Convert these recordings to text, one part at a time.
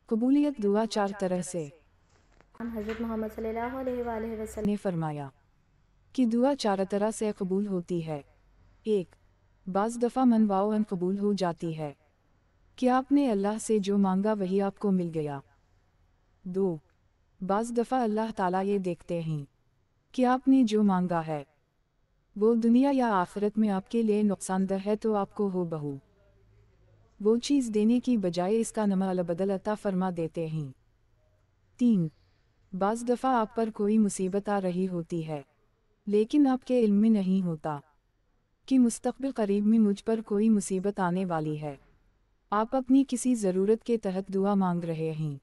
قبولیت دعا چار طرح سے حضرت محمد صلی اللہ علیہ وآلہ وسلم نے فرمایا کہ دعا چار طرح سے قبول ہوتی ہے۔ 1، بعض دفعہ منواؤ قبول ہو جاتی ہے کہ آپ نے اللہ سے جو مانگا وہی آپ کو مل گیا۔ 2، بعض دفعہ اللہ تعالیٰ یہ دیکھتے ہیں کہ آپ نے جو مانگا ہے وہ دنیا یا آخرت میں آپ کے لیے نقصان دہ ہے تو آپ کو ہو بہو وہ چیز دینے کی بجائے اس کا نمہ البدل عطا فرما دیتے ہیں۔ 3، بعض دفعہ آپ پر کوئی مصیبت آ رہی ہوتی ہے لیکن آپ کے علم میں نہیں ہوتا کہ مستقبل قریب میں مجھ پر کوئی مصیبت آنے والی ہے۔ آپ اپنی کسی ضرورت کے تحت دعا مانگ رہے ہیں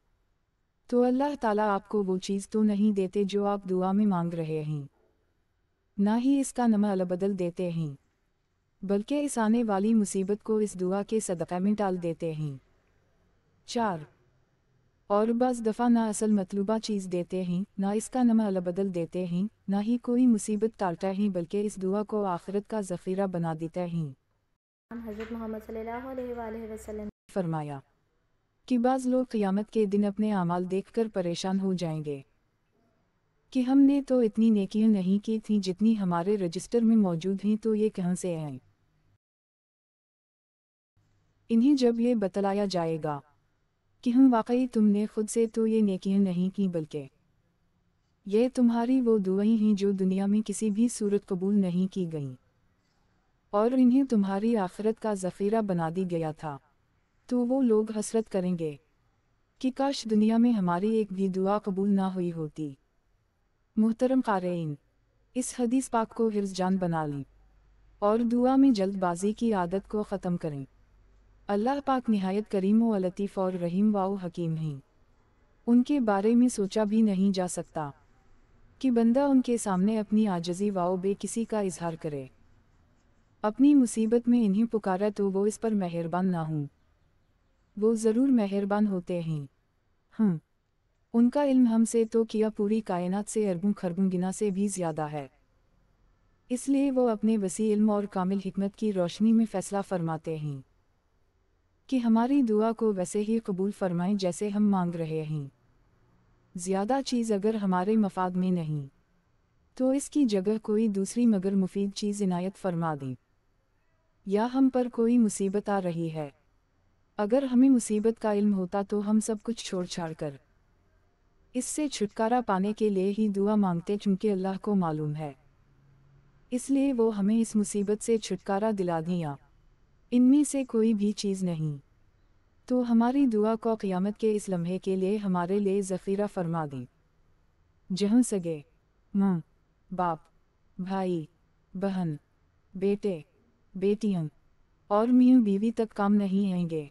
تو اللہ تعالیٰ آپ کو وہ چیز تو نہیں دیتے جو آپ دعا میں مانگ رہے ہیں، نہ ہی اس کا نمہ البدل دیتے ہیں، بلکہ اس آنے والی مصیبت کو اس دعا کے صدقہ میں ٹال دیتے ہیں۔ 4، اور بعض دفعہ نہ اصل مطلوبہ چیز دیتے ہیں، نہ اس کا نمہ البدل دیتے ہیں، نہ ہی کوئی مصیبت ٹالتا ہیں بلکہ اس دعا کو آخرت کا ذخیرہ بنا دیتے ہیں۔ حضرت محمد صلی اللہ علیہ وآلہ وسلم فرمایا کہ بعض لوگ قیامت کے دن اپنے اعمال دیکھ کر پریشان ہو جائیں گے کہ ہم نے تو اتنی نیکیاں نہیں کی تھیں جتنی ہمارے رجسٹر میں موجود ہیں، تو یہ کہاں سے آئیں؟ انہیں جب یہ بتلایا جائے گا کہ ہم واقعی تم نے خود سے تو یہ نیکیاں نہیں کی بلکہ یہ تمہاری وہ دعائیں ہیں جو دنیا میں کسی بھی صورت قبول نہیں کی گئیں اور انہیں تمہاری آخرت کا ذخیرہ بنا دی گیا تھا، تو وہ لوگ حسرت کریں گے کہ کاش دنیا میں ہماری ایک بھی دعا قبول نہ ہوئی ہوتی۔ محترم قارئین، اس حدیث پاک کو حفظ جان بنا لیں اور دعا میں جلد بازی کی عادت کو ختم کریں۔ اللہ پاک نہایت کریم و لطیف اور رحیم و حکیم ہیں، ان کے بارے میں سوچا بھی نہیں جا سکتا کہ بندہ ان کے سامنے اپنی عاجزی و بے کسی کا اظہار کرے، اپنی مصیبت میں انہیں پکارا تو وہ اس پر مہربان نہ ہوں، وہ ضرور مہربان ہوتے ہیں۔ ان کا علم ہم سے تو کیا پوری کائنات سے اربوں خربوں گنا سے بھی زیادہ ہے، اس لیے وہ اپنے وسیع علم اور کامل حکمت کی روشنی میں فیصلہ فرماتے ہیں کہ ہماری دعا کو ویسے ہی قبول فرمائیں جیسے ہم مانگ رہے ہیں۔ زیادہ چیز اگر ہمارے مفاد میں نہیں تو اس کی جگہ کوئی دوسری مگر مفید چیز عنایت فرما دیں، یا ہم پر کوئی مصیبت آ رہی ہے، اگر ہمیں مصیبت کا علم ہوتا تو ہم سب کچھ چھوڑ چھاڑ کر اس سے چھٹکارا پانے کے لیے ہی دعا مانگتے، چونکہ اللہ کو معلوم ہے، اس لیے وہ ہمیں اس مصیبت سے چھٹکارا دلا دیں یا ان میں سے کوئی بھی چیز نہیں تو ہماری دعا کو قیامت کے اس لمحے کے لیے ہمارے لیے ذخیرہ فرما دیں، جہاں سگے ماں باپ بھائی بہن بیٹے بیٹیاں اور میاں بیوی تک کام نہیں آئیں گے۔